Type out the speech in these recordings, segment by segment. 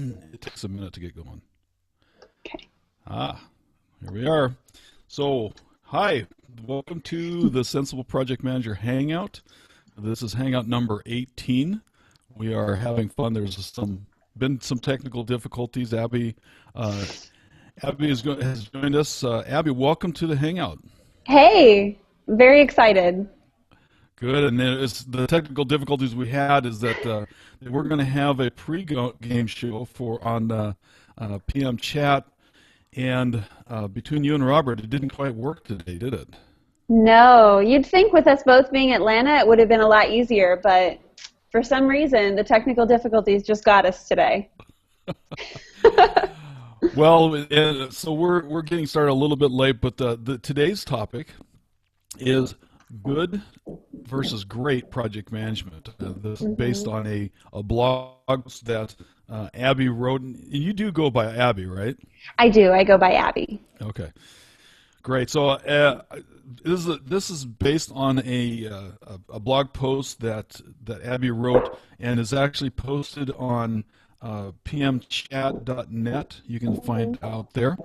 It takes a minute to get going. Okay. Here we are. So, hi, welcome to the Sensible Project Manager Hangout. This is Hangout number 18. We are having fun. There's been some technical difficulties. Abby has joined us. Abby, welcome to the Hangout. Hey, very excited. Good. And then the technical difficulties we had is that we're going to have a pre-game show on PM chat. And between you and Robert, it didn't quite work today, did it? No, you'd think with us both being Atlanta, it would have been a lot easier, but for some reason, the technical difficulties just got us today. Well, so we're getting started a little bit late, but today's topic is good versus great project management. This is based on a blog that Abby wrote, and you do go by Abby, right? I do. I go by Abby. Okay, great. So this is based on a blog post that Abby wrote and is actually posted on pmchat.net. You can find out there.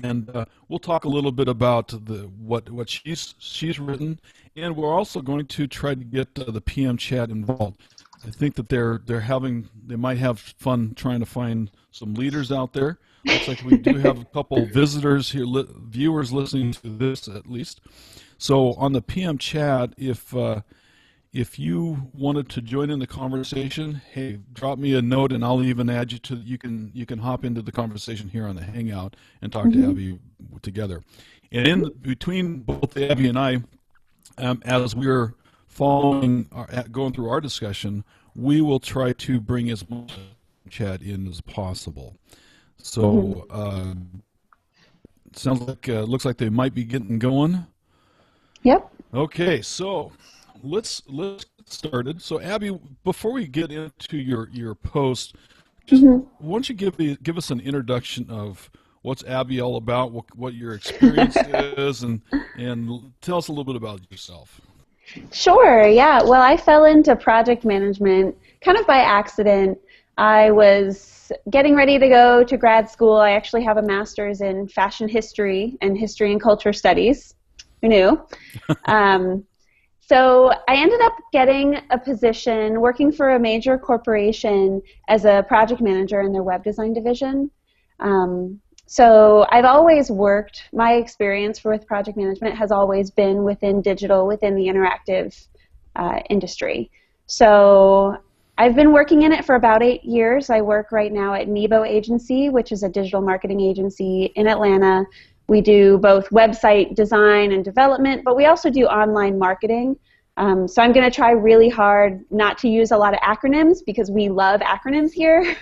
And we'll talk a little bit about what she's written, and we're also going to try to get the PM chat involved. I think that they might have fun trying to find some leaders out there. Looks like we do have a couple visitors here, viewers listening to this at least. So on the PM chat, if you wanted to join in the conversation, hey, drop me a note and I'll even add you to. You can hop into the conversation here on the Hangout and talk to Abby together. And in between both Abby and I, as we're going through our discussion, we will try to bring as much chat in as possible. So sounds like looks like they might be getting going. Yep. Okay, so let's get started. So Abby, before we get into your post, just why don't you give us an introduction of what's Abby all about, what your experience is, and tell us a little bit about yourself. Sure, yeah. Well, I fell into project management kind of by accident. I was getting ready to go to grad school. I actually have a master's in fashion history and history and culture studies. Who knew? So I ended up getting a position working for a major corporation as a project manager in their web design division. So I've always worked, my experience with project management has always been within digital, within the interactive industry. So I've been working in it for about 8 years. I work right now at Nebo Agency, which is a digital marketing agency in Atlanta. We do both website design and development, but we also do online marketing. So I'm going to try really hard not to use a lot of acronyms because we love acronyms here.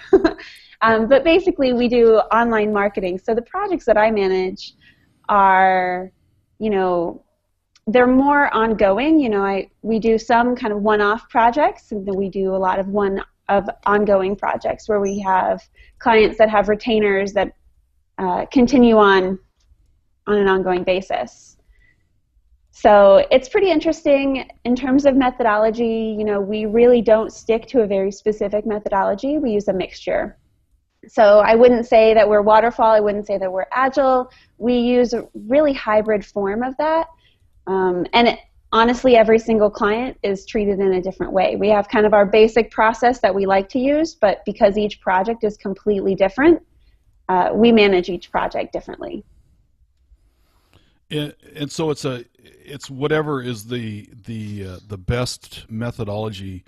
But basically, we do online marketing. So the projects that I manage are, they're more ongoing. We do some kind of one-off projects, and then we do a lot of ongoing projects where we have clients that have retainers that continue on an ongoing basis. So it's pretty interesting in terms of methodology. We really don't stick to a very specific methodology. We use a mixture. So I wouldn't say that we're waterfall. I wouldn't say that we're agile. We use a really hybrid form of that. Honestly, every single client is treated in a different way. We have kind of our basic process that we like to use, but because each project is completely different, we manage each project differently. And so it's whatever is the best methodology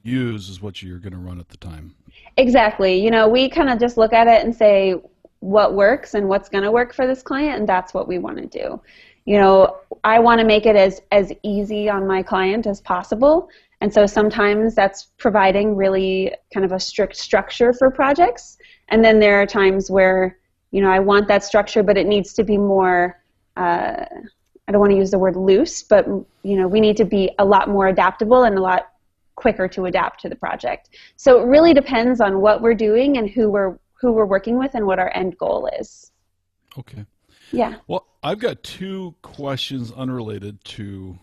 use is what you're going to run at the time. Exactly. We kind of just look at it and say what works and what's going to work for this client, and that's what we want to do. I want to make it as easy on my client as possible, and so sometimes that's providing really kind of a strict structure for projects, and then there are times where I want that structure, but it needs to be more, I don't want to use the word loose, but, we need to be a lot more adaptable and a lot quicker to adapt to the project. So it really depends on what we're doing and who we're working with and what our end goal is. Okay. Yeah. Well, I've got two questions unrelated to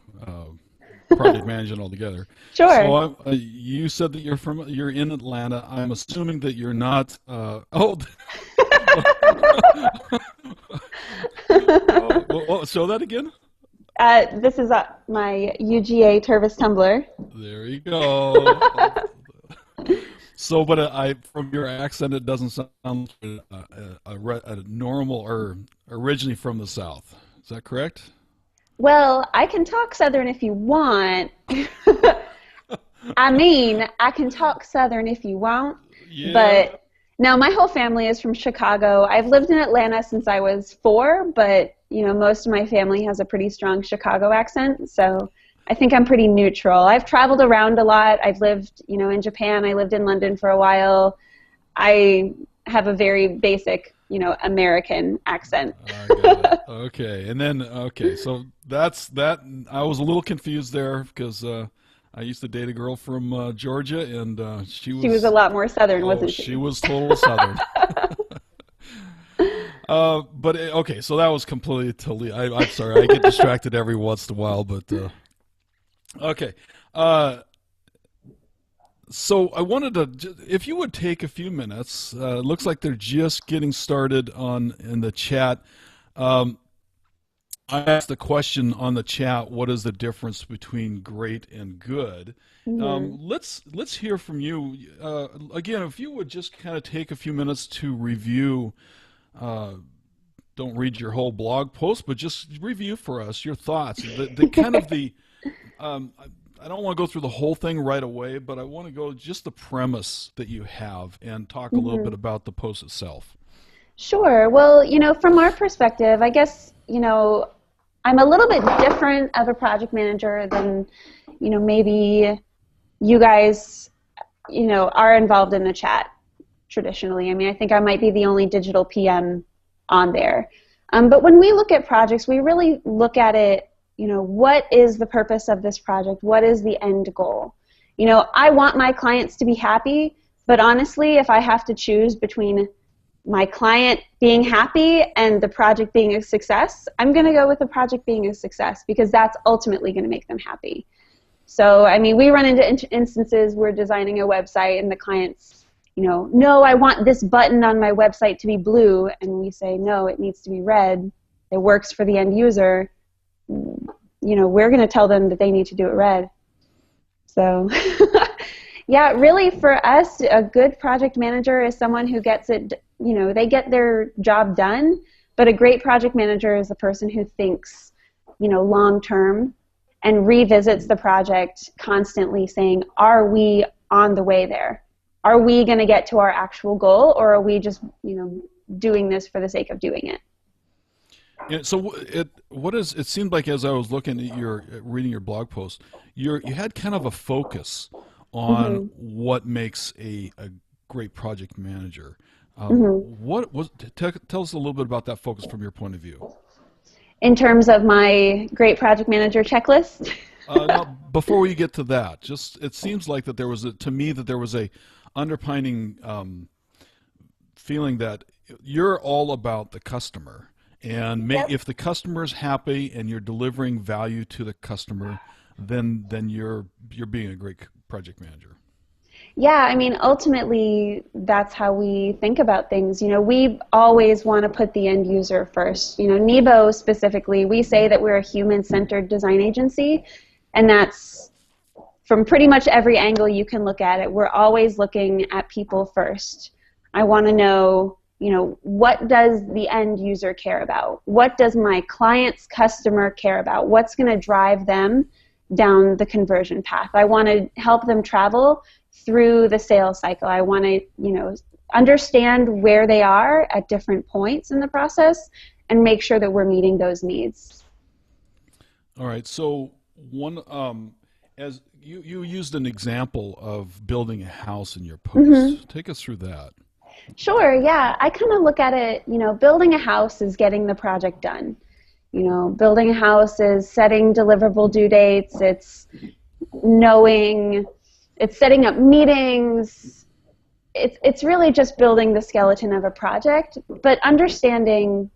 project management altogether. Sure. So you said that you're in Atlanta. I'm assuming that you're not. Oh, show that again. This is my UGA Tervis tumbler. There you go. So, but from your accent, it doesn't sound like a normal or originally from the South. Is that correct? Well, I can talk Southern if you want. I mean, I can talk Southern if you want. Yeah. But no, my whole family is from Chicago. I've lived in Atlanta since I was 4, but most of my family has a pretty strong Chicago accent, so I think I'm pretty neutral. I've traveled around a lot. I've lived, in Japan. I lived in London for a while. I have a very basic, American accent. I got it. Okay, and then so that's that. I was a little confused there because I used to date a girl from Georgia, and she was a lot more Southern, wasn't she? She was total Southern. But okay, so that was totally. I'm sorry, I get distracted every once in a while, but okay. So I wanted to, if you would take a few minutes. It looks like they're just getting started in the chat. I asked the question on the chat, what is the difference between great and good? Mm-hmm. Let's hear from you. Again, if you would just kind of take a few minutes to review, don't read your whole blog post, but just review for us your thoughts. The kind of the, I don't want to go through the whole thing right away, but I want to go just the premise that you have and talk a little bit about the post itself. Sure. Well, from our perspective, I guess, I'm a little bit different of a project manager than, maybe you guys, are involved in the chat traditionally. I mean, I think I might be the only digital PM on there. But when we look at projects, we really look at it, what is the purpose of this project? What is the end goal? I want my clients to be happy, but honestly, if I have to choose between my client being happy and the project being a success, I'm going to go with the project being a success because that's ultimately going to make them happy. So, I mean, we run into instances we're designing a website and the client's, no, I want this button on my website to be blue, and we say, no, it needs to be red. It works for the end user. We're going to tell them that they need to do it red. So, yeah, really for us, a good project manager is someone who gets it, they get their job done, but a great project manager is a person who thinks, long term and revisits the project constantly saying, are we on the way there? Are we going to get to our actual goal, or are we just, doing this for the sake of doing it? Yeah, so it seemed like as I was looking at reading your blog post, you had kind of a focus on what makes a great project manager. Tell us a little bit about that focus from your point of view. In terms of my great project manager checklist? Now, before we get to that, it seems like that there was a underpinning feeling that you're all about the customer. And if the customer's happy and you're delivering value to the customer, then you're being a great project manager. Yeah, I mean, ultimately, that's how we think about things. We always want to put the end user first. Nebo specifically, we say that we're a human-centered design agency, and that's from pretty much every angle you can look at it. We're always looking at people first. I want to know, what does the end user care about? What does my client's customer care about? What's going to drive them down the conversion path? I want to help them travel through the sales cycle. I want to, understand where they are at different points in the process and make sure that we're meeting those needs. All right. So as you used an example of building a house in your post. Take us through that. Sure, yeah. I kind of look at it, building a house is getting the project done. Building a house is setting deliverable due dates. It's setting up meetings. It's really just building the skeleton of a project, but understanding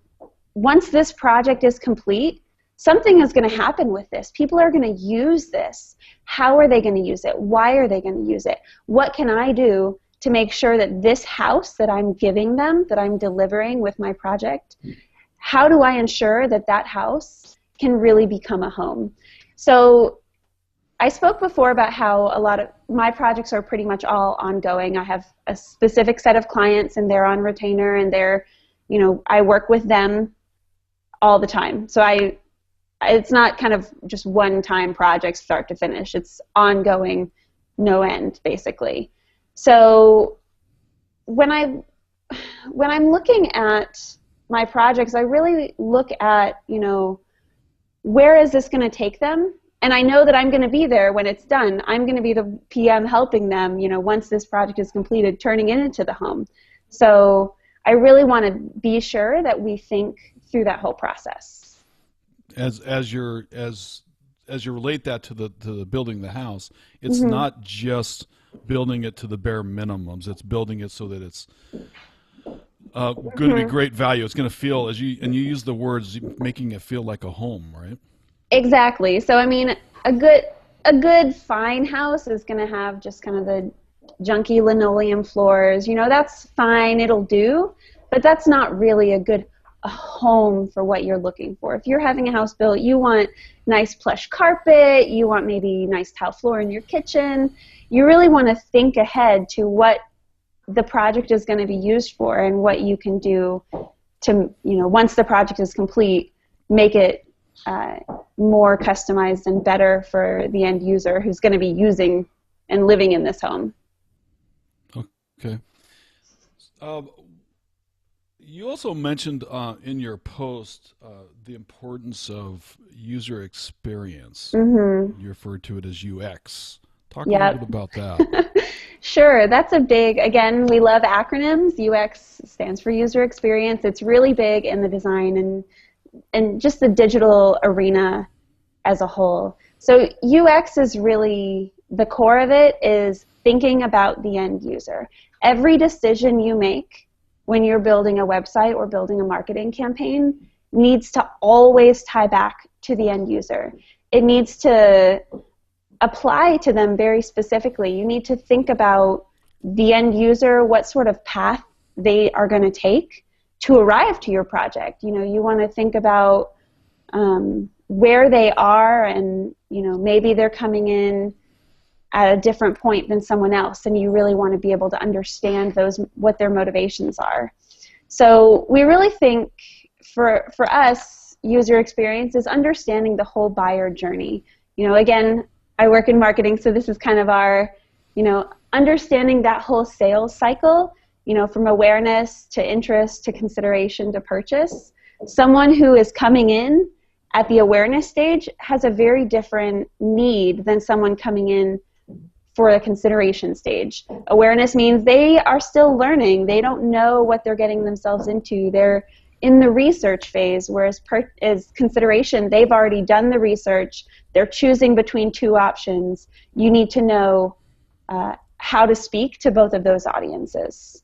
once this project is complete, something is going to happen with this. People are going to use this. How are they going to use it? Why are they going to use it? What can I do to make sure that this house that I'm giving them, that I'm delivering with my project, how do I ensure that that house can really become a home? So I spoke before about how a lot of my projects are pretty much all ongoing. I have a specific set of clients and they're on retainer, and I work with them all the time. So it's not kind of just one-time project start to finish. It's ongoing, no end, basically. So when I'm looking at my projects, I really look at, where is this going to take them? And I know that I'm going to be there when it's done. I'm going to be the PM helping them, once this project is completed, turning it into the home. So I really want to be sure that we think through that whole process. As you relate that to the building the house, it's not just building it to the bare minimums. It's building it so that it's going to be great value. It's going to feel, you use the words, making it feel like a home, right? Exactly. So I mean, a good fine house is going to have just kind of the junky linoleum floors. That's fine. It'll do, but that's not really a home for what you're looking for. If you're having a house built, you want nice plush carpet, you want maybe nice tile floor in your kitchen. You really want to think ahead to what the project is going to be used for and what you can do to, once the project is complete, make it more customized and better for the end user who's going to be using and living in this home. Okay. You also mentioned in your post the importance of user experience. You referred to it as UX. Talk a little bit about that. Sure. That's again, we love acronyms. UX stands for user experience. It's really big in the design and just the digital arena as a whole. So UX is really, the core of it is thinking about the end user. Every decision you make when you're building a website or building a marketing campaign needs to always tie back to the end user. It needs to apply to them very specifically. You need to think about the end user, what sort of path they are going to take to arrive to your project. You want to think about where they are, and maybe they're coming in at a different point than someone else, and you really want to be able to understand what their motivations are. So we really think for us, user experience is understanding the whole buyer journey. Again, I work in marketing, so this is kind of our, understanding that whole sales cycle, from awareness to interest to consideration to purchase. Someone who is coming in at the awareness stage has a very different need than someone coming in for the consideration stage. Awareness means they are still learning. They don't know what they're getting themselves into. They're in the research phase, whereas consideration, they've already done the research. They're choosing between two options. You need to know how to speak to both of those audiences.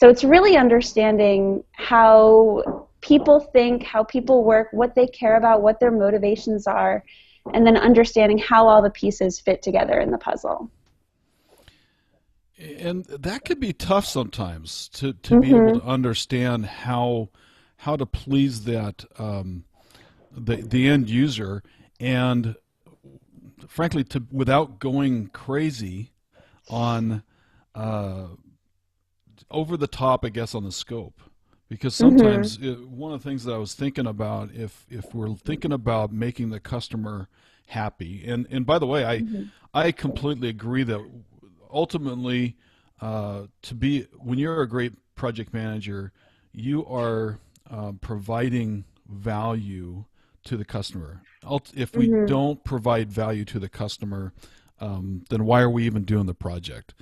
So it's really understanding how people think, how people work, what they care about, what their motivations are, and then understanding how all the pieces fit together in the puzzle. And that could be tough sometimes to be able to understand how to please that the end user, and frankly, without going crazy on over the top, I guess, on the scope. Because sometimes one of the things that I was thinking about, if we're thinking about making the customer happy, and by the way, I completely agree that ultimately, when you're a great project manager, you are providing value to the customer. If we don't provide value to the customer, then why are we even doing the project?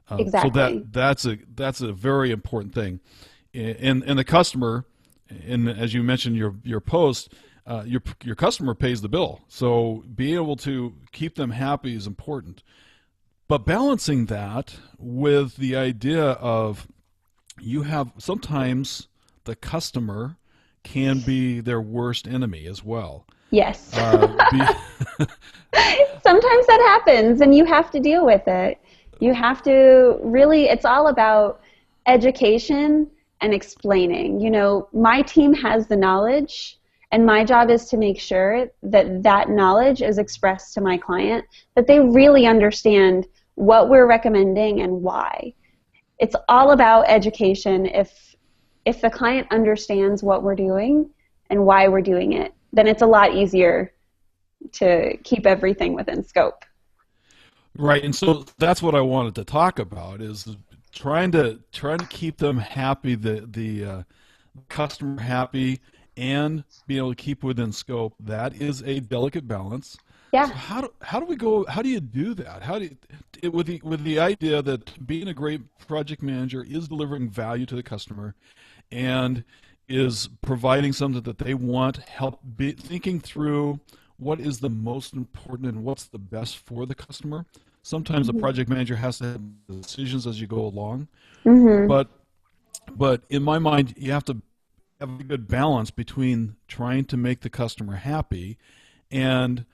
Exactly. So that's a very important thing. And the customer, and as you mentioned your post, your customer pays the bill. So being able to keep them happy is important. But balancing that with the idea of sometimes the customer can be their worst enemy as well. Yes. Be, Sometimes that happens, and you have to deal with it. You have to really, it's all about education and explaining. You know, my team has the knowledge, and my job is to make sure that that knowledge is expressed to my client, that they really understand what we're recommending and why. It's all about education. If the client understands what we're doing and why we're doing it, then it's a lot easier to keep everything within scope. right, and so that's what I wanted to talk about is trying to keep them happy, the customer happy, and be able to keep within scope. That is a delicate balance. So Yeah. how do we go? How do you do that? How do you, with the idea that being a great project manager is delivering value to the customer, and is providing something that they want, help be thinking through what is the most important and what's the best for the customer. Sometimes a project manager has to have decisions as you go along, Mm-hmm. but in my mind, you have to have a good balance between trying to make the customer happy and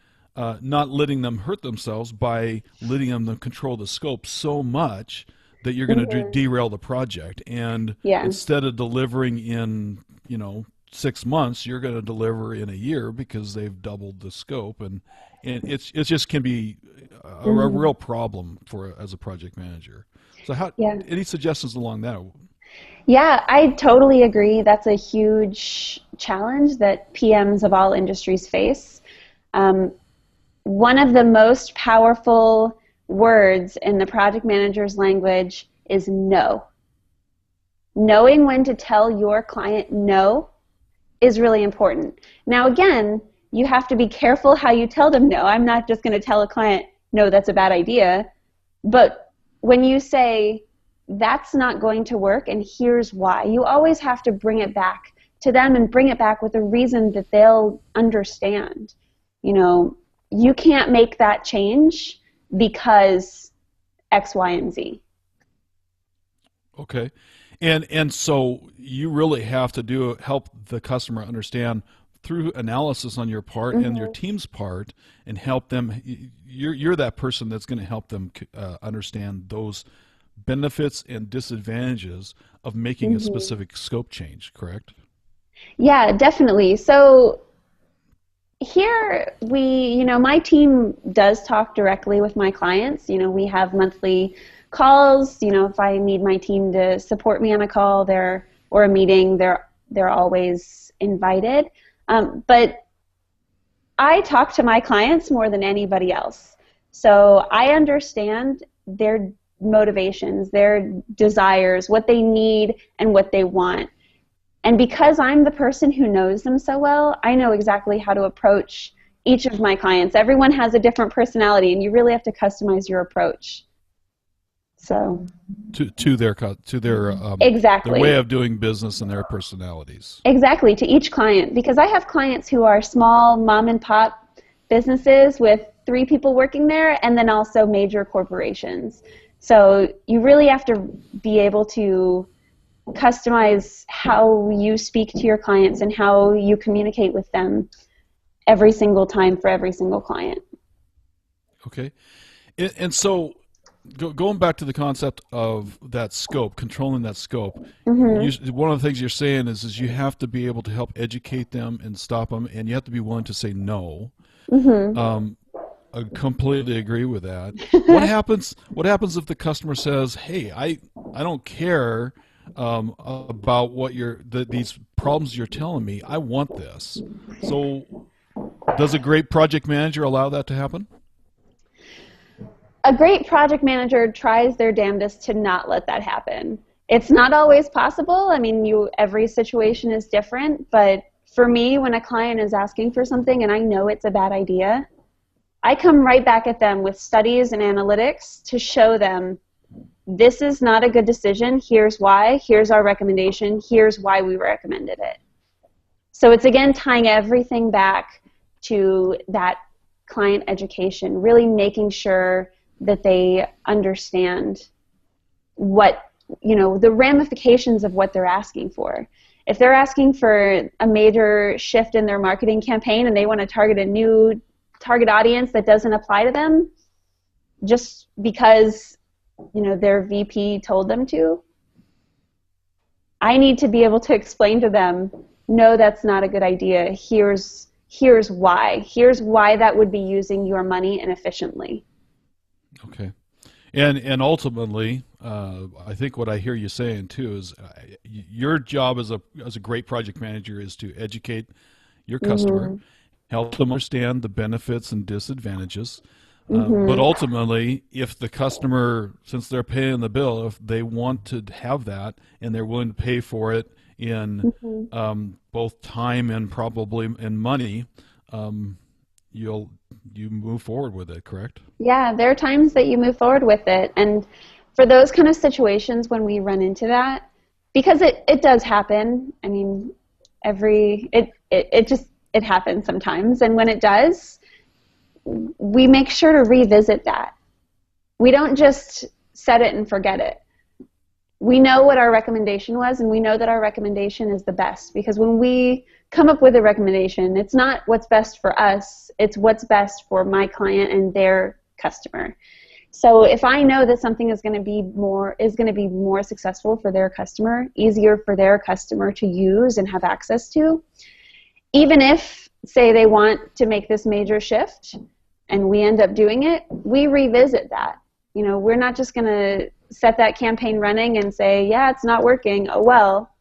not letting them hurt themselves by letting them control the scope so much that you're going to Mm-hmm. derail the project. And Yeah. instead of delivering in 6 months, you're going to deliver in a year because they've doubled the scope, and it just can be a Mm-hmm. real problem for as a project manager. So how Yeah. any suggestions along that? Yeah, I totally agree. That's a huge challenge that PMs of all industries face. Um, One of the most powerful words in the project manager's language is no. Knowing when to tell your client no is really important. Now, again, you have to be careful how you tell them no. I'm not just going to tell a client, no, that's a bad idea. But when you say, that's not going to work and here's why, you always have to bring it back to them and bring it back with a reason that they'll understand. You know, you can't make that change because X, Y, and Z. Okay. And so you really have to help the customer understand through analysis on your part and your Mm-hmm. team's part, and help them. You're that person that's going to help them understand those benefits and disadvantages of making a Mm-hmm. specific scope change, correct? Yeah, definitely. So here my team does talk directly with my clients. We have monthly calls. If I need my team to support me on a call or a meeting, they're always invited. But I talk to my clients more than anybody else. So I understand their motivations, their desires, what they need and what they want. And because I'm the person who knows them so well, I know exactly how to approach each of my clients. Everyone has a different personality, and you really have to customize your approach. So, Their way exactly. of doing business and their personalities. Exactly, to each client. Because I have clients who are small mom and pop businesses with 3 people working there, and then also major corporations. So you really have to be able to customize how you speak to your clients and how you communicate with them every single time for every single client. Okay. And so going back to the concept of that scope, controlling that scope, Mhm. one of the things you're saying is you have to be able to help educate them and stop them, and you have to be willing to say no. Mhm. Um, I completely agree with that. What happens? What happens if the customer says, "Hey, I don't care about these problems you're telling me. I want this." So, does a great project manager allow that to happen? A great project manager tries their damnedest to not let that happen. It's not always possible. I mean, every situation is different, but for me, when a client is asking for something and I know it's a bad idea, I come right back at them with studies and analytics to show them this is not a good decision. Here's why. Here's our recommendation. Here's why we recommended it. So it's again tying everything back to that client education, really making sure that they understand what, the ramifications of what they're asking for. If they're asking for a major shift in their marketing campaign and they want to target a new target audience that doesn't apply to them just because, you know, their VP told them to, I need to be able to explain to them, no, that's not a good idea. Here's why. Here's why that would be using your money inefficiently. Okay. And ultimately, I think what I hear you saying too is your job as a great project manager is to educate your customer, help them understand the benefits and disadvantages. But ultimately, if the customer, since they're paying the bill, if they want to have that and they're willing to pay for it in both time and probably in money, you move forward with it, correct? Yeah, there are times that you move forward with it. And for those kind of situations when we run into that, because it does happen, I mean, it happens sometimes. And when it does, we make sure to revisit that. We don't just set it and forget it. We know what our recommendation was, and we know that our recommendation is the best, because when we come up with a recommendation, it's not what's best for us, it's what's best for my client and their customer. So if I know that something is going to be more successful for their customer, easier for their customer to use and have access to, even if, say, they want to make this major shift and we end up doing it, we revisit that. You know, we're not just going to set that campaign running and say, yeah, it's not working. Oh, well,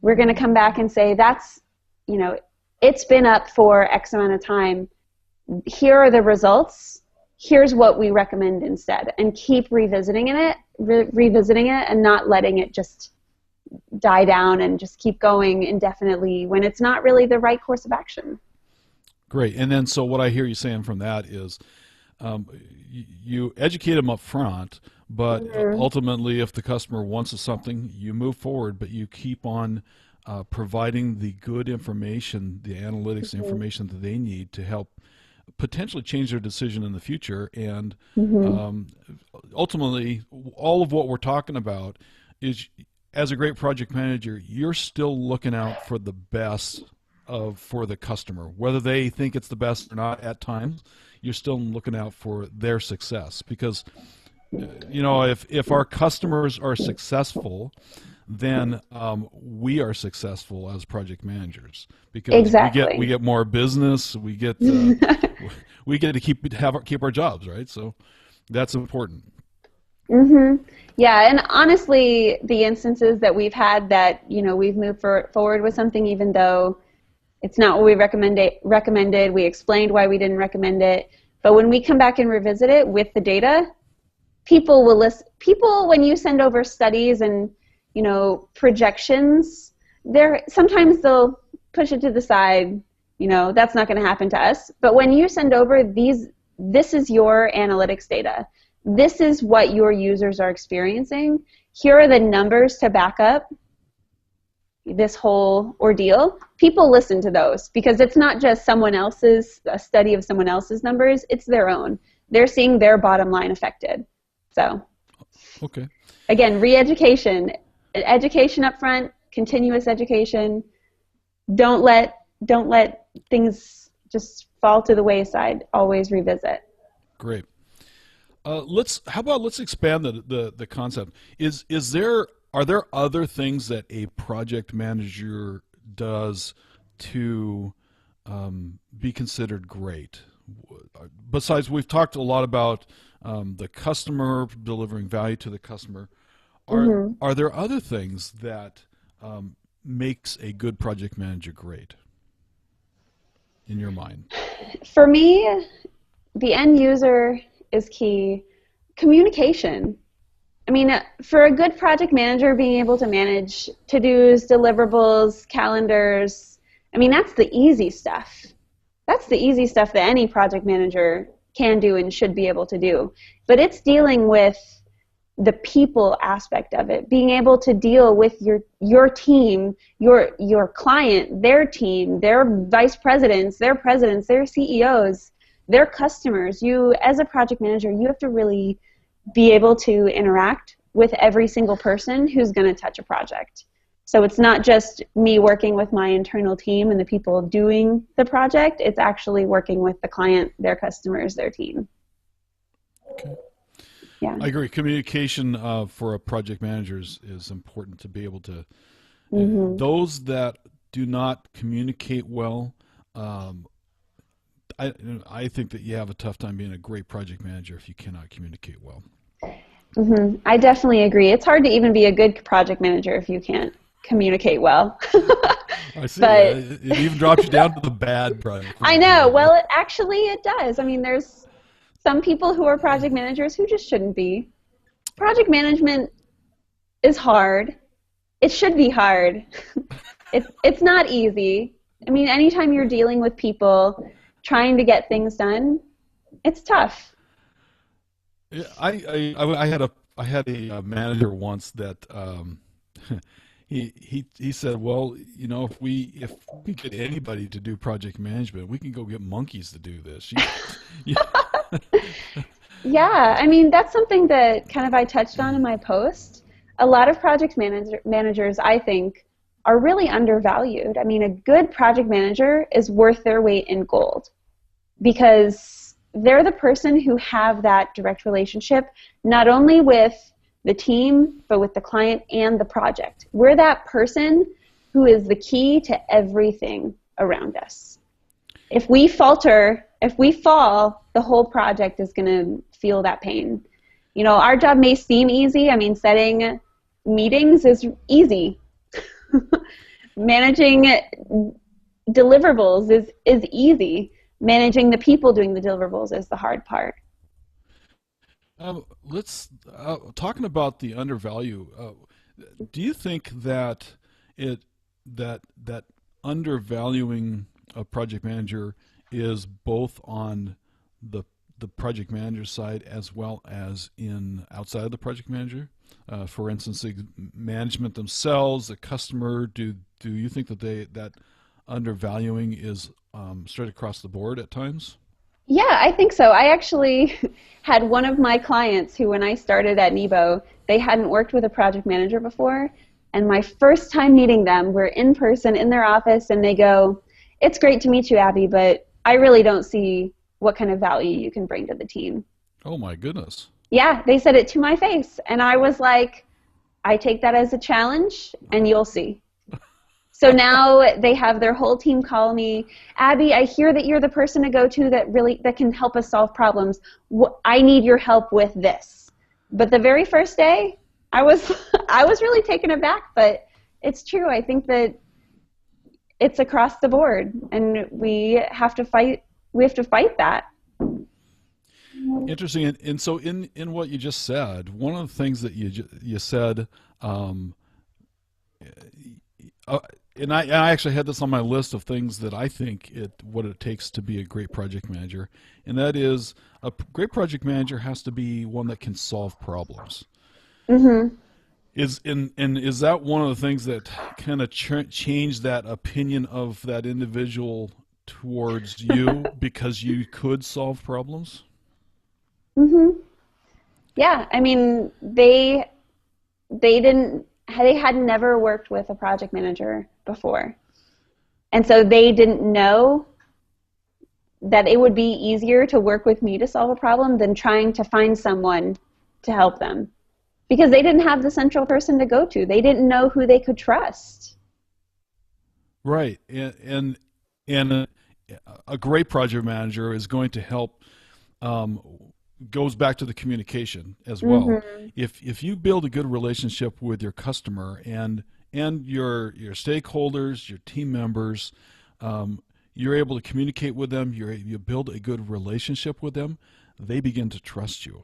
we're going to come back and say, that's, you know, it's been up for X amount of time. Here are the results. Here's what we recommend instead. And keep revisiting it and not letting it just die down and just keep going indefinitely when it's not really the right course of action. Great. And then so what I hear you saying from that is you educate them up front, but ultimately if the customer wants something, you move forward, but you keep on providing the good information, the analytics information that they need to help potentially change their decision in the future. And ultimately, all of what we're talking about is, as a great project manager, you're still looking out for the best for the customer. Whether they think it's the best or not at times, you're still looking out for their success. Because, you know, if our customers are successful, then we are successful as project managers, because we get more business, we get we get to keep our jobs, right? So that's important. Yeah, and honestly, the instances that we've had that, you know, we've moved forward with something even though it's not what we recommended, we explained why we didn't recommend it, but when we come back and revisit it with the data, people will listen. People, when you send over studies and, you know, projections, sometimes they'll push it to the side, you know, that's not going to happen to us. But when you send over this is your analytics data. This is what your users are experiencing. Here are the numbers to back up this whole ordeal. People listen to those because it's not just a study of someone else's numbers, it's their own. They're seeing their bottom line affected. So, okay. Again, re-education. Education up front, continuous education. Don't let things just fall to the wayside. Always revisit. Great. Let's expand the concept. Are there other things that a project manager does to be considered great? Besides, we've talked a lot about the customer, delivering value to the customer. Are there other things that makes a good project manager great in your mind? For me, the end user is key. Communication. I mean, for a good project manager, being able to manage to-dos, deliverables, calendars, I mean, that's the easy stuff. That's the easy stuff that any project manager can do and should be able to do. But it's dealing with the people aspect of it, being able to deal with your team, your client, their team, their vice presidents, their CEOs, their customers. You, as a project manager, you have to really be able to interact with every single person who's going to touch a project. So it's not just me working with my internal team and the people doing the project, it's actually working with the client, their customers, their team. Okay. Yeah. I agree. Communication for a project manager is important to be able to. Those that do not communicate well, I think that you have a tough time being a great project manager if you cannot communicate well. I definitely agree. It's hard to even be a good project manager if you can't communicate well. I see. But It even drops you down to the bad project I manager. know. Well, it does. I mean, there's some people who are project managers who just shouldn't be. Project management is hard. It should be hard. It's not easy. I mean, anytime you're dealing with people trying to get things done, it's tough. Yeah, I had a manager once that he said, well, you know, if we get anybody to do project management, we can go get monkeys to do this. You- Yeah, I mean, that's something that kind of I touched on in my post. A lot of project managers, I think, are really undervalued. I mean, a good project manager is worth their weight in gold because they're the person who have that direct relationship, not only with the team, but with the client and the project. We're that person who is the key to everything around us. If we falter, if we fall, the whole project is going to feel that pain. You know, our job may seem easy. I mean, setting meetings is easy. Managing deliverables is easy. Managing the people doing the deliverables is the hard part. let's talking about the undervalue. Do you think that that undervaluing a project manager is both on the project manager side as well as in outside of the project manager? For instance, the management themselves, the customer. Do you think that that undervaluing is straight across the board at times? Yeah, I think so. I actually had one of my clients who, when I started at Nebo, they hadn't worked with a project manager before. And my first time meeting them, we're in person in their office, and they go, "It's great to meet you, Abby, but I really don't see what kind of value you can bring to the team." Oh my goodness. Yeah, they said it to my face. And I was like, I take that as a challenge, and you'll see. So now they have their whole team call me, "Abby, I hear that you're the person to go to that can help us solve problems. I need your help with this." But the very first day, I was I was really taken aback, but it's true. I think that it's across the board, and we have to fight that. Interesting. And so in what you just said, one of the things that you said, um, uh, and I actually had this on my list of things that I think what it takes to be a great project manager, and that is great project manager has to be one that can solve problems. Mm-hmm. Is that one of the things that kind of changed that opinion of that individual towards you because you could solve problems? Mm-hmm. Yeah, I mean, they had never worked with a project manager before. And so they didn't know that it would be easier to work with me to solve a problem than trying to find someone to help them. Because they didn't have the central person to go to. They didn't know who they could trust. Right. And a great project manager is going to help, goes back to the communication as well. Mm-hmm. If you build a good relationship with your customer and your stakeholders, your team members, you're able to communicate with them. You build a good relationship with them. They begin to trust you,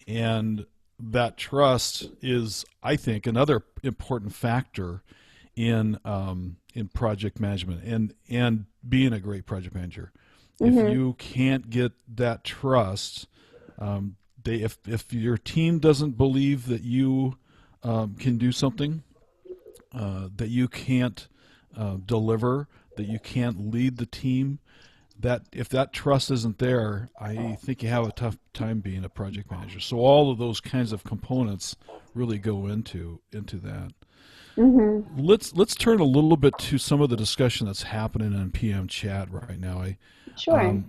and that trust is, I think, another important factor in project management and being a great project manager. Mm-hmm. If you can't get that trust, if your team doesn't believe that you can do something, that you can't deliver, that you can't lead the team, that if that trust isn't there, I think you have a tough time being a project manager. So all of those kinds of components really go into that. Mm-hmm. Let's turn a little bit to some of the discussion that's happening in PM chat right now. Sure.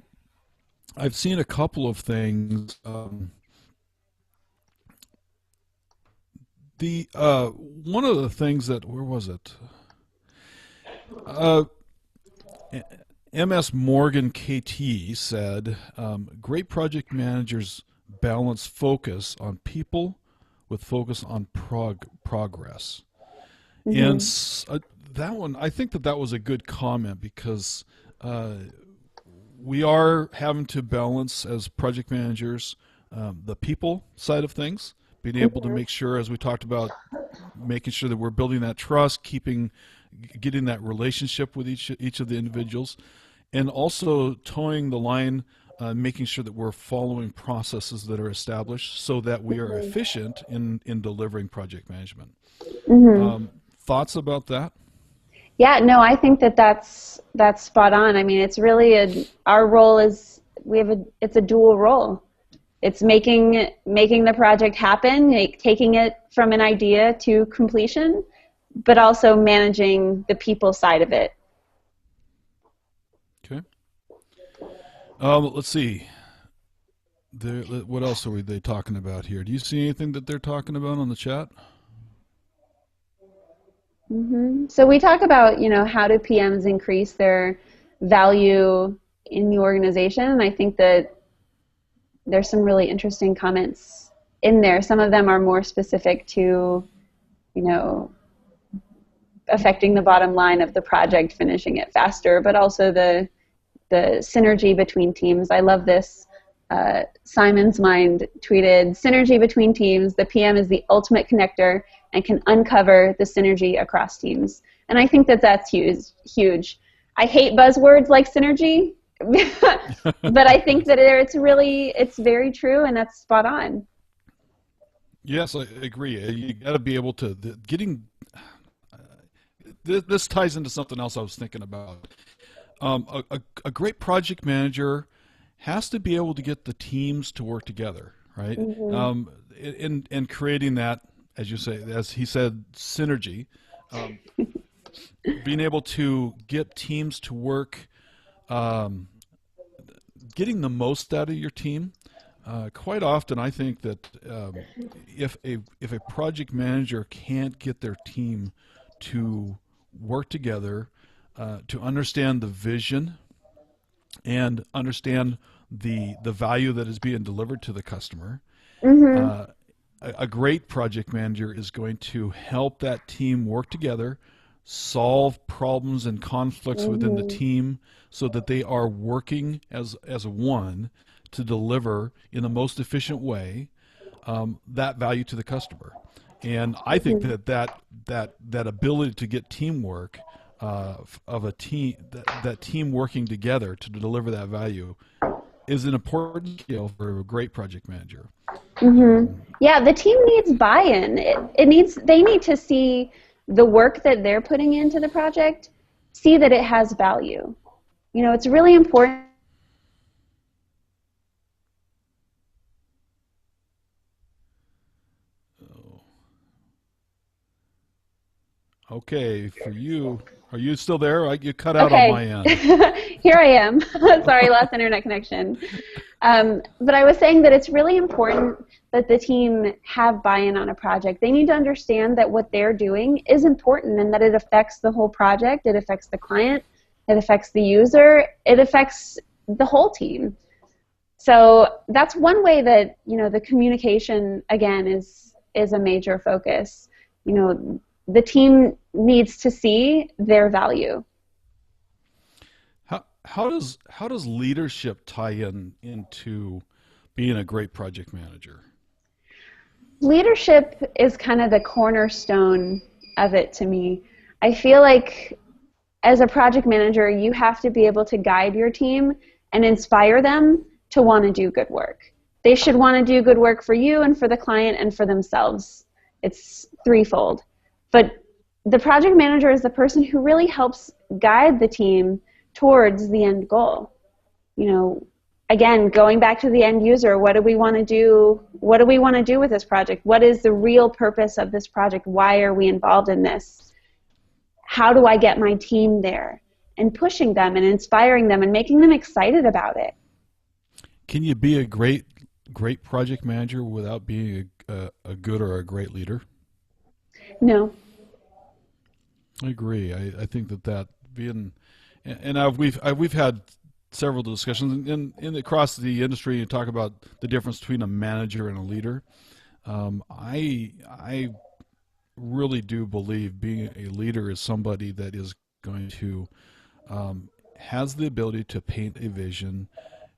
I've seen a couple of things. The one of the things that where was it? Uh, MS Morgan KT said, "Great project managers balance focus on people with focus on progress." And Mm-hmm. that one, I think that was a good comment because we are having to balance as project managers the people side of things, being able to Mm-hmm. make sure, as we talked about, making sure that we're building that trust, getting that relationship with each of the individuals, and also towing the line, making sure that we're following processes that are established so that we are efficient in delivering project management. Mm-hmm. Thoughts about that? Yeah, no, I think that's spot on. I mean, it's really our role is it's a dual role. It's making the project happen, taking it from an idea to completion, but also managing the people side of it. Okay. Let's see. What else are they talking about here? Do you see anything that they're talking about on the chat? So we talk about, how do PMs increase their value in the organization, and I think that there's some really interesting comments in there. Some of them are more specific to, you know, affecting the bottom line of the project, finishing it faster, but also the synergy between teams. I love this. Simon's Mind tweeted, "Synergy between teams, the PM is the ultimate connector and can uncover the synergy across teams." And I think that that's huge. I hate buzzwords like synergy, but I think that it's very true, and that's spot on. Yes, I agree. You got to be able to getting. This ties into something else I was thinking about. A great project manager has to be able to get the teams to work together, right? Mm-hmm. In creating that, as you say, as he said, synergy. Um, Being able to get teams to work, um, getting the most out of your team. Quite often, I think that if a project manager can't get their team to work together, to understand the vision and understand the value that is being delivered to the customer, Mm-hmm. uh, a great project manager is going to help that team work together, solve problems and conflicts within the Mm-hmm. team so that they are working as one to deliver in the most efficient way that value to the customer. And I think Mm-hmm. that ability to get teamwork of a team that team working together to deliver that value is an important skill for a great project manager. Mm-hmm. Um, Yeah, the team needs buy-in. They need to see the work that they're putting into the project, see that it has value. It's really important. okay, for you, are you still there? You cut out on Okay, my end. here I am. Sorry, lost internet connection. But I was saying that it's really important that the team have buy-in on a project. They need to understand that what they're doing is important and that it affects the whole project, it affects the client, it affects the user, it affects the whole team. So that's one way that, the communication, again, is a major focus. The team needs to see their value. How does leadership tie into being a great project manager? Leadership is kind of the cornerstone of it to me. I feel like as a project manager, you have to be able to guide your team and inspire them to want to do good work. They should want to do good work for you and for the client and for themselves. It's threefold. But the project manager is the person who really helps guide the team towards the end goal. you know, again, going back to the end user, what do we want to do? What do we want to do with this project? What is the real purpose of this project? Why are we involved in this? How do I get my team there? And pushing them and inspiring them and making them excited about it. Can you be a great project manager without being a good or a great leader? No. I agree. I think that being, and we've had several discussions in across the industry. You talk about the difference between a manager and a leader. I really do believe being a leader is somebody that is going to has the ability to paint a vision,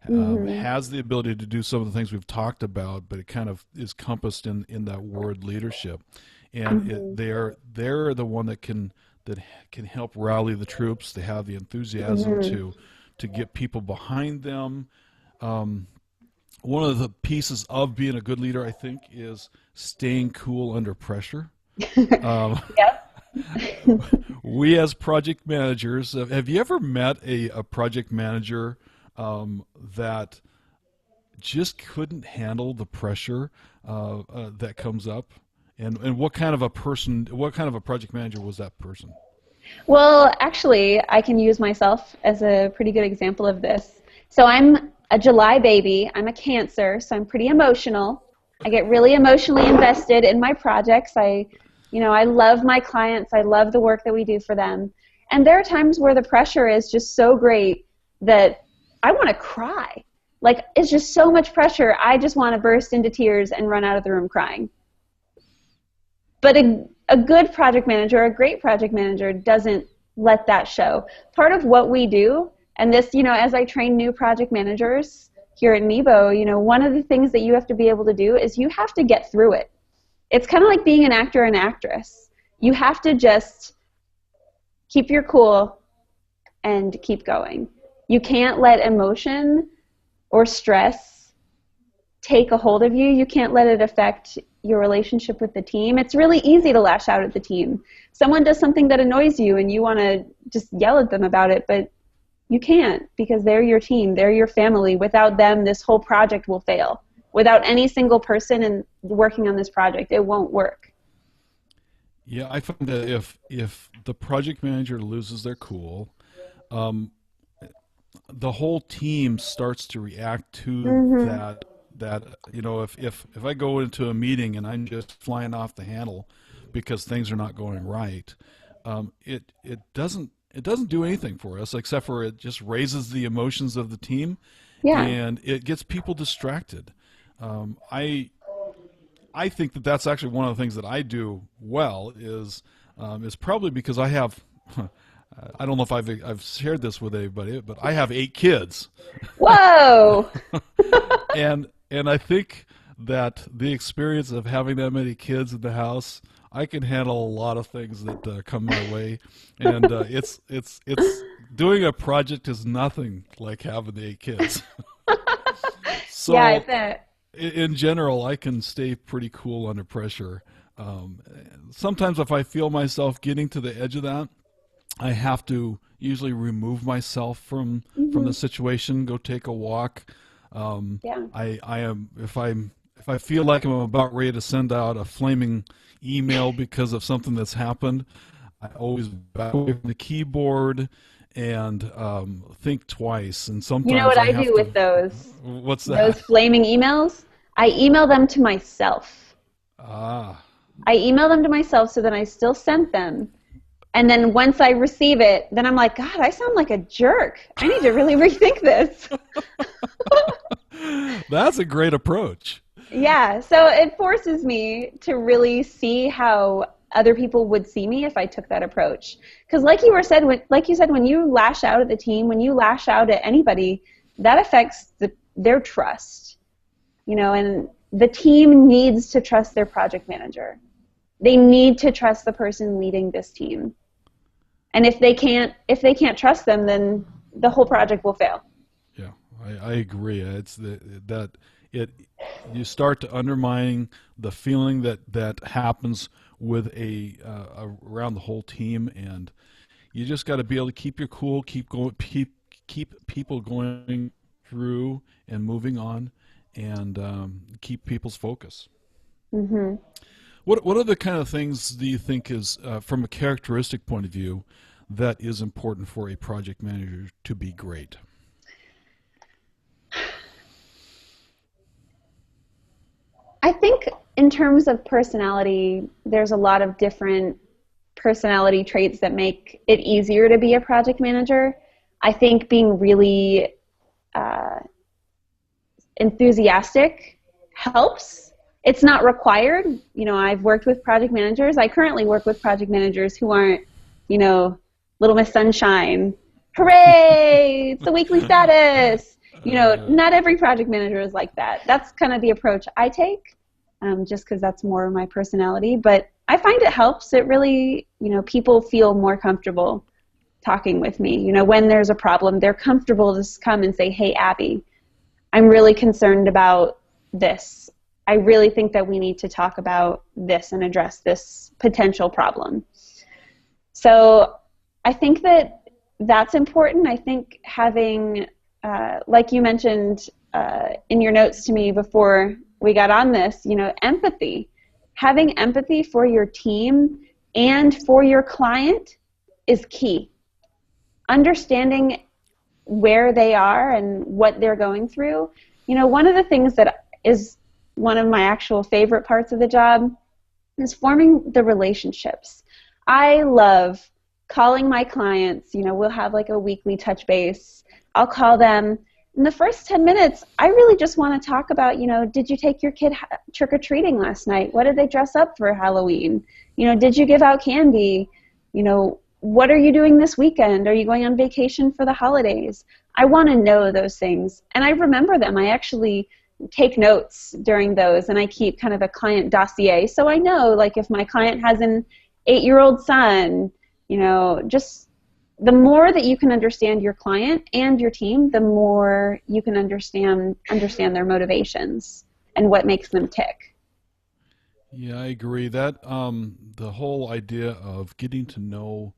Mm-hmm. has the ability to do some of the things we've talked about, but it kind of is compassed in that word leadership, and Mm-hmm. they're the one that can help rally the troops. They have the enthusiasm Mm-hmm. to get people behind them. One of the pieces of being a good leader, I think, is staying cool under pressure. Um, Yep. we as project managers, have you ever met a project manager that just couldn't handle the pressure that comes up? And what kind of a person, what kind of a project manager was that person? Well, actually, I can use myself as a pretty good example of this. So I'm a July baby. I'm a Cancer, so I'm pretty emotional. I get really emotionally invested in my projects. I love my clients. I love the work that we do for them. And there are times where the pressure is just so great that I want to cry. Like, it's just so much pressure. I just want to burst into tears and run out of the room crying. But a good project manager, a great project manager, doesn't let that show. Part of what we do, and this, as I train new project managers here at Nebo, one of the things that you have to be able to do is you have to get through it. It's kind of like being an actor or an actress. You have to just keep your cool and keep going. You can't let emotion or stress take a hold of you. You can't let it affect your relationship with the team. It's really easy to lash out at the team. Someone does something that annoys you and you want to just yell at them about it, but you can't, because they're your team, they're your family. Without them, this whole project will fail. Without any single person working on this project, it won't work. Yeah, I find that if the project manager loses their cool, um, the whole team starts to react to Mm-hmm. that if I go into a meeting and I'm just flying off the handle because things are not going right, it doesn't do anything for us except for it just raises the emotions of the team, Yeah. and it gets people distracted. I think that that's actually one of the things that I do well is probably because I have I don't know if I've shared this with anybody, but I have 8 kids. Whoa. And I think that the experience of having that many kids in the house, I can handle a lot of things that come my way, and it's doing a project is nothing like having the 8 kids. Yeah, I So bet. in general, I can stay pretty cool under pressure. Um, Sometimes if I feel myself getting to the edge of that, I have to usually remove myself from Mm-hmm. the situation, go take a walk. Yeah. I am if I feel like I'm about ready to send out a flaming email because of something that's happened, I always back away from the keyboard and think twice. And You know sometimes what I I have do to. with those What's those that? flaming emails? I email them to myself. Ah, I email them to myself so that I still sent them. And then once I receive it, then I'm like, God, I sound like a jerk. I need to really rethink this. that's a great approach. Yeah, so it forces me to really see how other people would see me if I took that approach. Because like you said, when you lash out at the team, when you lash out at anybody, that affects their trust. And the team needs to trust their project manager. They need to trust the person leading this team. And if they can't trust them, then the whole project will fail. Yeah, I agree. It's that it you start to undermining the feeling that happens with around the whole team, and you just got to be able to keep your cool, keep going, keep people going through and moving on, and keep people's focus. Mm-hmm. What are the kind of things do you think is, from a characteristic point of view, that is important for a project manager to be great? I think in terms of personality, there's a lot of different personality traits that make it easier to be a project manager. I think being really enthusiastic helps. It's not required. You know, I've worked with project managers. I currently work with project managers who aren't, you know, Little Miss Sunshine. Hooray! It's the weekly status. You know, not every project manager is like that. That's kind of the approach I take, just because that's more my personality. But I find it helps. It really, you know, people feel more comfortable talking with me. You know, when there's a problem, they're comfortable to just come and say, hey, Abby, I'm really concerned about this. I really think that we need to talk about this and address this potential problem. So I think that that's important. I think having, like you mentioned in your notes to me before we got on this, you know, empathy. Having empathy for your team and for your client is key. Understanding where they are and what they're going through. You know, one of the things that is one of my actual favorite parts of the job is forming the relationships. I love calling my clients. You know, we'll have like a weekly touch base. I'll call them. In the first 10 minutes, I really just want to talk about, you know, did you take your kid trick-or-treating last night? What did they dress up for Halloween? You know, did you give out candy? You know, what are you doing this weekend? Are you going on vacation for the holidays? I want to know those things, and I remember them. I actually take notes during those, and I keep kind of a client dossier, so I know, like, if my client has an 8-year-old son, you know, just the more that you can understand your client and your team, the more you can understand their motivations and what makes them tick. Yeah, I agree. That the whole idea of getting to know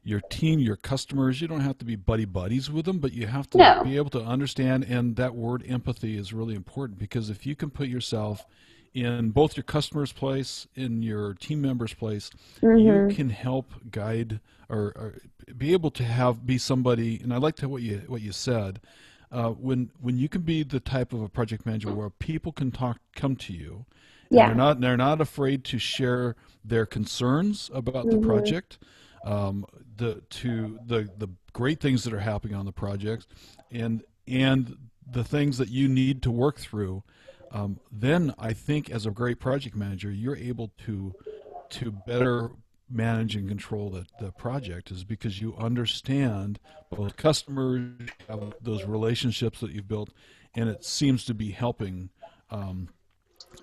your team, your customers, you don't have to be buddy buddies with them, but you have to No. be able to understand, and that word empathy is really important, because if you can put yourself in both your customer's place, in your team member's place, you Mm-hmm. can help guide or be able to be somebody. And I liked what you said. When you can be the type of a project manager where people can come to you, and Yeah. they're not afraid to share their concerns about the Mm-hmm. project, the great things that are happening on the project, and the things that you need to work through. Then I think as a great project manager, you're able to better manage and control the project, is because you understand both customers, have those relationships that you've built, and it seems to be helping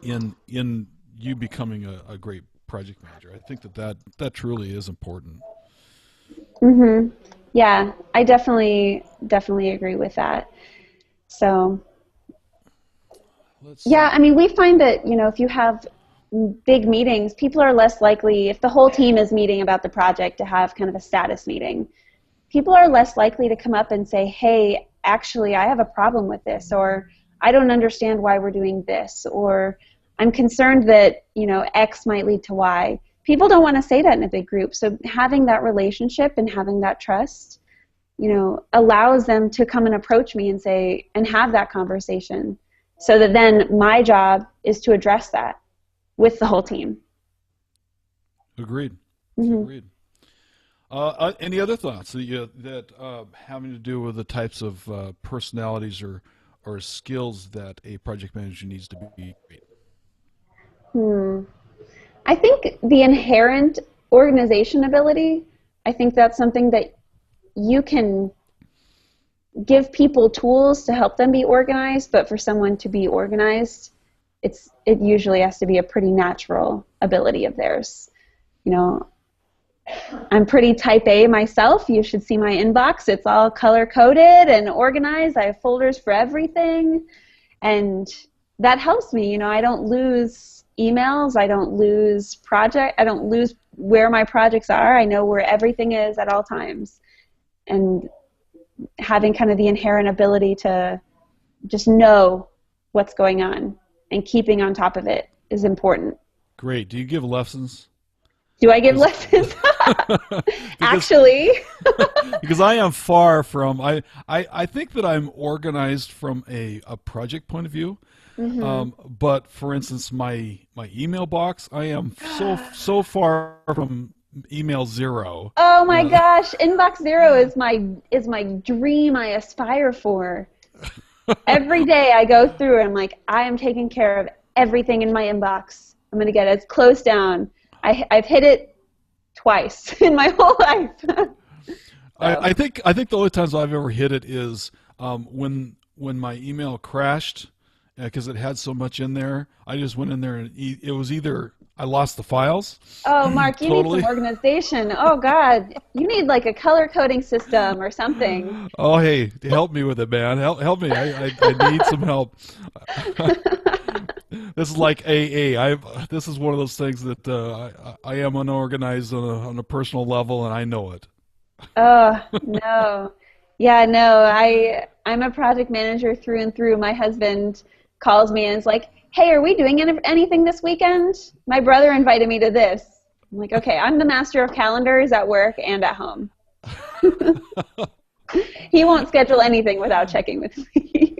in you becoming a great project manager. I think that truly is important. Mm-hmm. Yeah, I definitely agree with that. So, Let's yeah, see. I mean, we find that, you know, if you have big meetings, people are less likely, if the whole team is meeting about the project, to have kind of a status meeting. People are less likely to come up and say, hey, actually, I have a problem with this, or I don't understand why we're doing this, or I'm concerned that, you know, X might lead to Y. People don't want to say that in a big group. So having that relationship and having that trust, you know, allows them to come and approach me and say, and have that conversation, so that then my job is to address that with the whole team. Agreed. Mm-hmm. Agreed. Any other thoughts that having to do with the types of personalities or skills that a project manager needs to be great? Hmm. I think the inherent organization ability, I think that's something that you can give people tools to help them be organized, but for someone to be organized, it usually has to be a pretty natural ability of theirs. You know, I'm pretty type A myself. You should see my inbox. It's all color-coded and organized. I have folders for everything, and that helps me. You know, I don't lose emails. I don't lose where my projects are. I know where everything is at all times. And having kind of the inherent ability to just know what's going on and keeping on top of it is important. Great. Do you give lessons? Do I give lessons? Actually. Because I am far from, I think that I'm organized from a project point of view. But for instance, my email box, I am so far from email zero. Oh my gosh, inbox zero is my dream. I aspire for. Every day I go through and I'm like, I am taking care of everything in my inbox. I'm gonna get it closed down. I've hit it twice in my whole life. I think the only times I've ever hit it is when my email crashed because it had so much in there. I just went in there and it was either I lost the files. Oh, Mark, you need some organization. Oh God, you need like a color coding system or something. Oh, hey, help me with it, man. Help me. I need some help. This is like AA. This is one of those things that I am unorganized on a personal level, and I know it. Oh no, yeah, no. I'm a project manager through and through. My husband calls me and is like, "Hey, are we doing anything this weekend? My brother invited me to this." I'm like, "Okay, I'm the master of calendars at work and at home." He won't schedule anything without checking with me.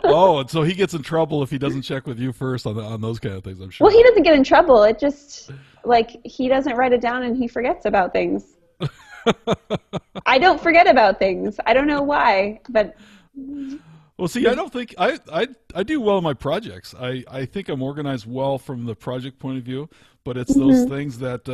Oh, and so he gets in trouble if he doesn't check with you first on those kind of things, I'm sure. Well, he doesn't get in trouble. It just, like, he doesn't write it down and he forgets about things. I don't forget about things. I don't know why, but... Well, see, I don't think... I do well in my projects. I think I'm organized well from the project point of view, but it's those things that...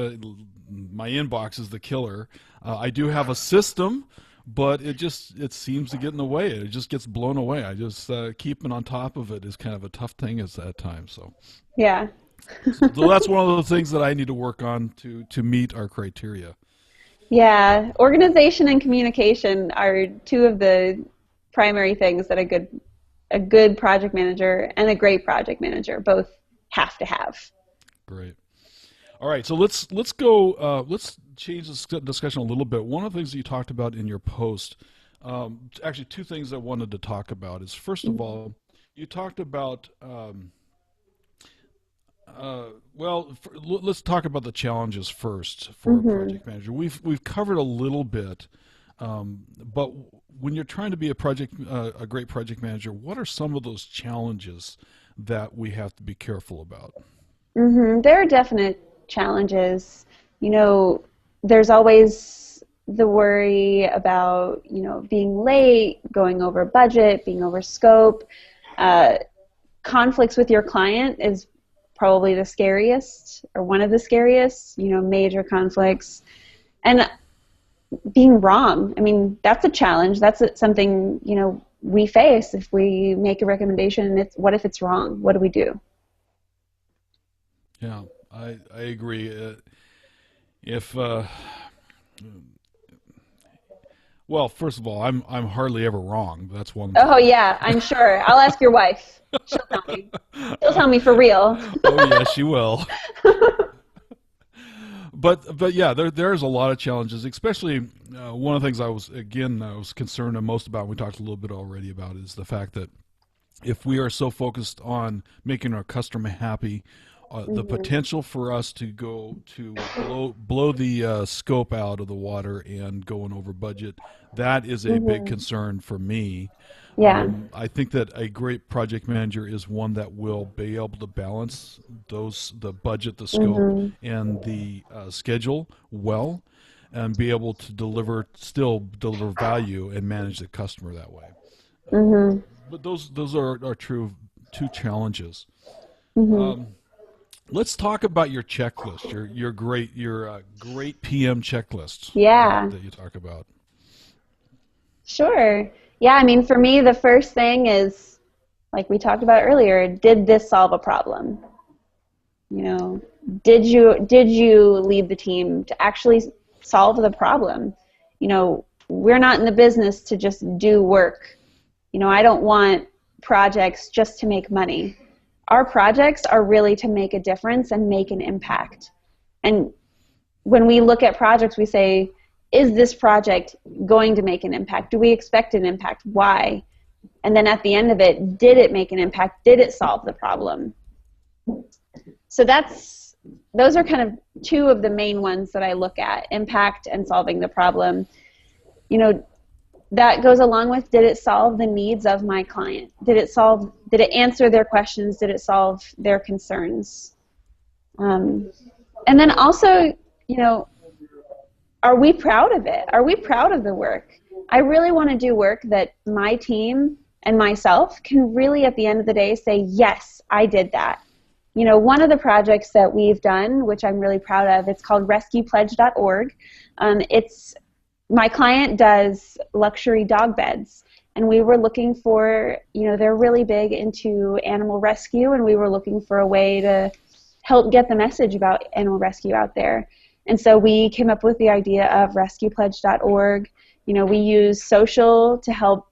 my inbox is the killer. I do have a system, but it seems to get in the way. It just gets blown away. I just keeping on top of it is kind of a tough thing at times. So yeah. So that's one of the things that I need to work on to meet our criteria. Yeah, organization and communication are two of the primary things that a good project manager and a great project manager both have to have. Great. All right, so let's go. Let's change this discussion a little bit. One of the things that you talked about in your post, actually, two things I wanted to talk about is first of all, you talked about. Let's talk about the challenges first for a project manager. We've covered a little bit, but when you're trying to be a great project manager, what are some of those challenges that we have to be careful about? There are definite challenges. You know, there's always the worry about, being late, going over budget, being over scope. Conflicts with your client is probably the scariest, or one of the scariest, major conflicts. And being wrong, I mean, that's a challenge. That's something, we face if we make a recommendation and what if it's wrong? What do we do? Yeah, I agree. Well, first of all, I'm hardly ever wrong. That's one thing. Oh yeah, I'm sure. I'll ask your wife. She'll tell me. She'll tell me for real. Oh yeah, she will. But yeah, there's a lot of challenges. Especially one of the things I was concerned most about. We talked a little bit already about is the fact that if we are so focused on making our customer happy, the potential for us to go to blow the scope out of the water and going over budget, that is a big concern for me. Yeah. I think that a great project manager is one that will be able to balance the budget, the scope, and the schedule well, and be able to still deliver value and manage the customer that way. But those are two challenges. Let's talk about your checklist, your great PM checklist. Yeah. That you talk about. Sure. Yeah, I mean, for me, the first thing is, like we talked about earlier, did this solve a problem? Did you lead the team to actually solve the problem? We're not in the business to just do work. I don't want projects just to make money. Our projects are really to make a difference and make an impact. And when we look at projects, we say, is this project going to make an impact? Do we expect an impact? Why? And then at the end of it, did it make an impact? Did it solve the problem? So those are kind of two of the main ones that I look at, impact and solving the problem. You know, that goes along with, did it solve the needs of my client? Did it answer their questions? Did it solve their concerns? And then also, you know, are we proud of it? Are we proud of the work? I really want to do work that my team and myself can really, at the end of the day, say, yes, I did that. You know, one of the projects that we've done, which I'm really proud of, it's called rescuepledge.org. My client does luxury dog beds, and we were looking for, you know, they're really big into animal rescue, and we were looking for a way to help get the message about animal rescue out there. And so we came up with the idea of rescuepledge.org. You know, we use social to help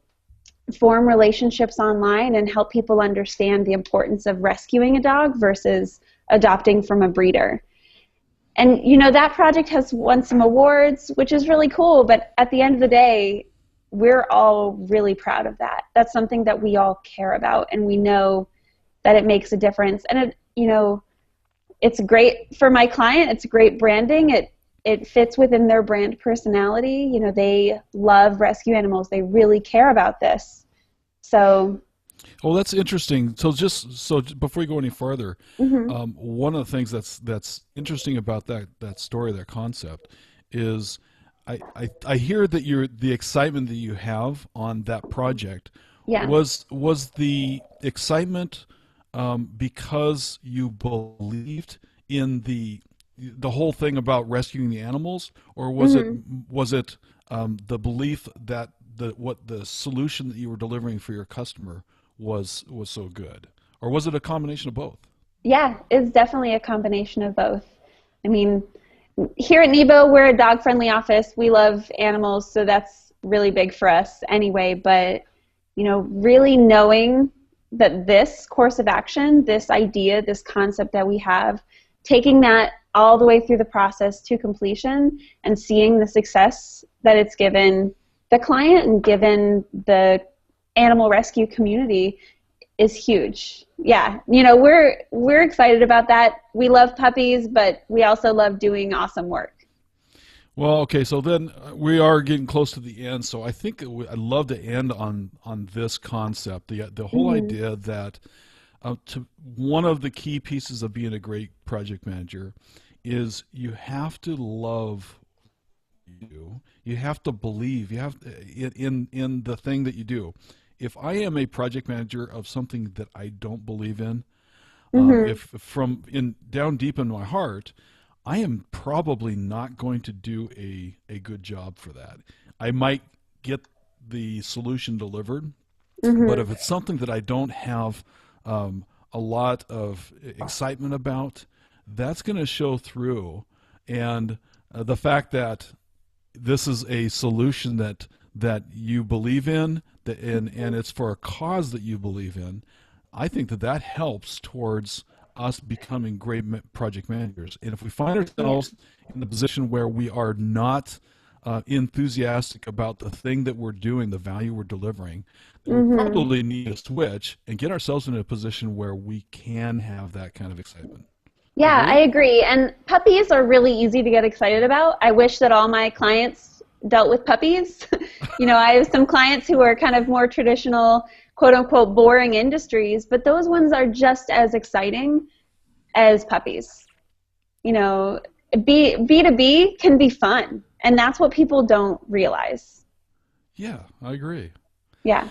form relationships online and help people understand the importance of rescuing a dog versus adopting from a breeder. And, you know, that project has won some awards, which is really cool, but at the end of the day, we're all really proud of that. That's something that we all care about, and we know that it makes a difference. And, you know, it's great for my client. It's great branding. It fits within their brand personality. You know, they love rescue animals. They really care about this. So. Oh, that's interesting. So before you go any further, one of the things that's interesting about that story, that concept, is I hear that the excitement that you have on that project was the excitement because you believed in the whole thing about rescuing the animals, or was it the belief that the solution that you were delivering for your customer was so good, or was it a combination of both? Yeah, it's definitely a combination of both. I mean, here at Nebo, we're a dog-friendly office. We love animals, so that's really big for us anyway. But, you know, really knowing that this course of action, this idea, this concept that we have, taking that all the way through the process to completion and seeing the success that it's given the client and given the animal rescue community is huge. Yeah, you know, we're excited about that. We love puppies, but we also love doing awesome work. Well, okay, so then we are getting close to the end, so I think I'd love to end on this concept, the whole idea that one of the key pieces of being a great project manager is you have to love you have to believe, you have in the thing that you do. If I am a project manager of something that I don't believe in, if from down deep in my heart, I am probably not going to do a good job for that. I might get the solution delivered, but if it's something that I don't have a lot of excitement about, that's going to show through. And the fact that this is a solution that you believe in, and it's for a cause that you believe in, I think that helps towards us becoming great project managers. And if we find ourselves in the position where we are not enthusiastic about the thing that we're doing, the value we're delivering, then we probably need to switch and get ourselves in a position where we can have that kind of excitement. Yeah, I agree. And puppies are really easy to get excited about. I wish that all my clients dealt with puppies. You know, I have some clients who are kind of more traditional, quote unquote, boring industries, but those ones are just as exciting as puppies. You know, B2B can be fun, and that's what people don't realize. Yeah, I agree. Yeah.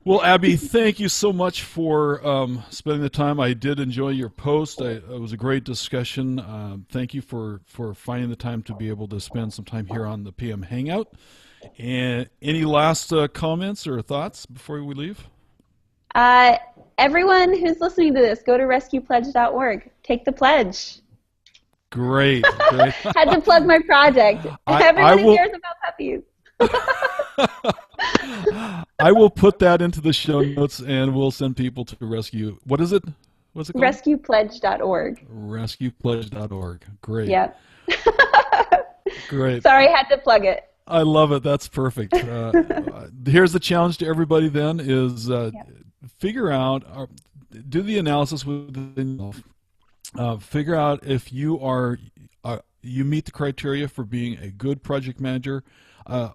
Well, Abby, thank you so much for spending the time. I did enjoy your post. It was a great discussion. Thank you for finding the time to be able to spend some time here on the PM Hangout. And any last comments or thoughts before we leave? Everyone who's listening to this, go to rescuepledge.org. Take the pledge. Great. Had to plug my project. Everybody cares about puppies. I will put that into the show notes, and we'll send people to rescue. What is it? What's it called? Rescuepledge.org. Rescuepledge.org. Great. Yep. Great. Sorry, I had to plug it. I love it. That's perfect. Here's the challenge to everybody then is figure out, do the analysis within yourself. Figure out if you are, you meet the criteria for being a good project manager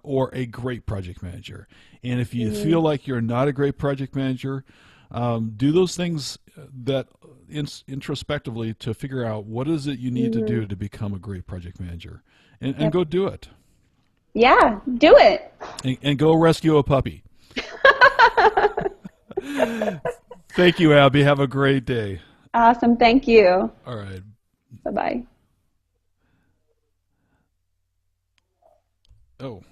or a great project manager. And if you feel like you're not a great project manager, do those things that introspectively to figure out what is it you need to do to become a great project manager, and go do it. Yeah, do it. And go rescue a puppy. Thank you, Abby. Have a great day. Awesome. Thank you. All right. Bye-bye. Oh.